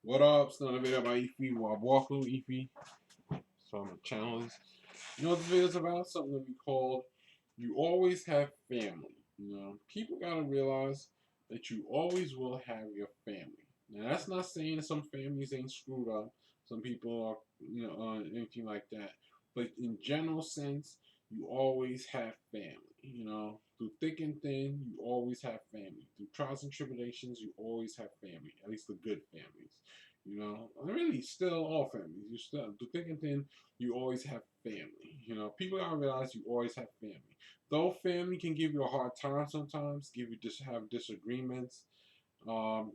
What up? It's another video about Ify Wabaku Ify. So I'm channels. You know what this video is about? Something that we called You Always Have Family. You know, people gotta realize that you always will have your family. Now that's not saying that some families ain't screwed up. Some people are, anything like that. But in general sense, you always have family. You know, through thick and thin, you always have family. Through trials and tribulations, you always have family. At least the good families. You know, really, still all families. You still through thick and thin, you always have family. You know, people gotta realize you always have family. Though family can give you a hard time sometimes, have disagreements,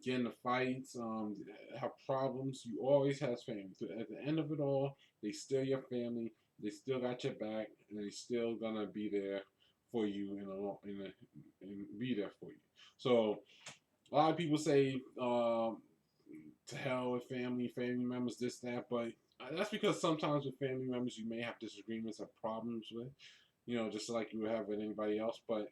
get into fights, have problems. You always have family. So at the end of it all, they still your family. They still got your back, and they still gonna be there for you and be there for you. So a lot of people say, to hell with family members, this, that, but that's because sometimes with family members you may have disagreements, have problems with, just like you would have with anybody else. But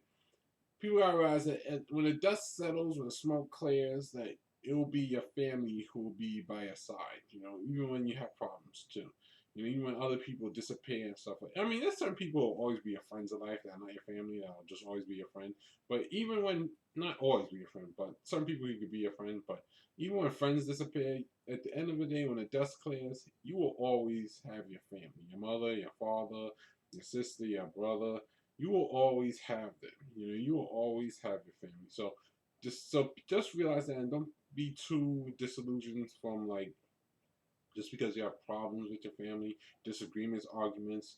people gotta realize that when the dust settles, when the smoke clears, that it will be your family who will be by your side. You know, even when you have problems too. You know, even when other people disappear and stuff like. I mean, there's certain people who will always be your friends in life that are not your family. That'll just always be your friend. But even when not always be your friend, but some people you could be your friend. But even when friends disappear, at the end of the day, when the dust clears, you will always have your family. Your mother, your father, your sister, your brother, you will always have them. You know, you will always have your family. So just realize that, and don't be too disillusioned from, like, just because you have problems with your family, disagreements, arguments,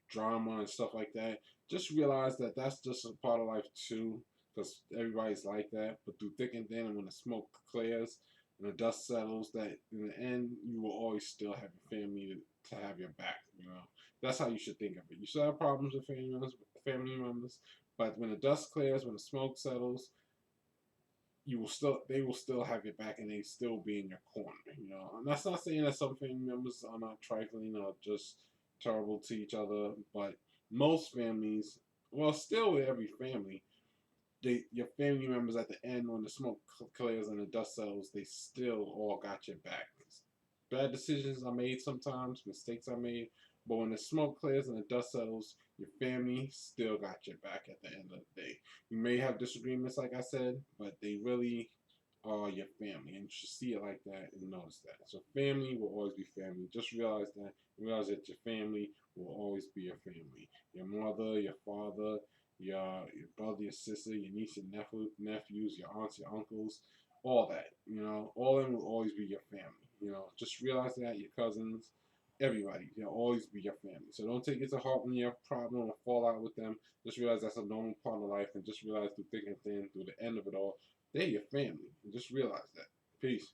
drama, and stuff like that. Just realize that that's just a part of life too, because everybody's like that. But through thick and thin, and when the smoke clears and the dust settles, that in the end you will always still have your family to have your back. You know, that's how you should think of it. You still have problems with family members, but when the dust clears, when the smoke settles, they will still have your back, and they still be in your corner. You know, and that's not saying that some family members are not trifling or just terrible to each other, but most families, well, still with every family, your family members at the end, when the smoke clears and the dust settles, they still all got your back. Bad decisions are made sometimes, mistakes are made, but when the smoke clears and the dust settles, your family still got your back at the end of the day. You may have disagreements, like I said, but they really are your family, and you should see it like that and notice that. So family will always be family. Just realize that. Realize that your family will always be your family. Your mother, your father, your brother, your sister, your niece, your nephews, your aunts, your uncles, all that. You know, all of them will always be your family. You know, just realize that. Your cousins, everybody, they'll always be your family. So don't take it to heart when you have a problem or fall out with them. Just realize that's a normal part of life, and just realize through thick and thin, through the end of it all, they're your family. And just realize that. Peace.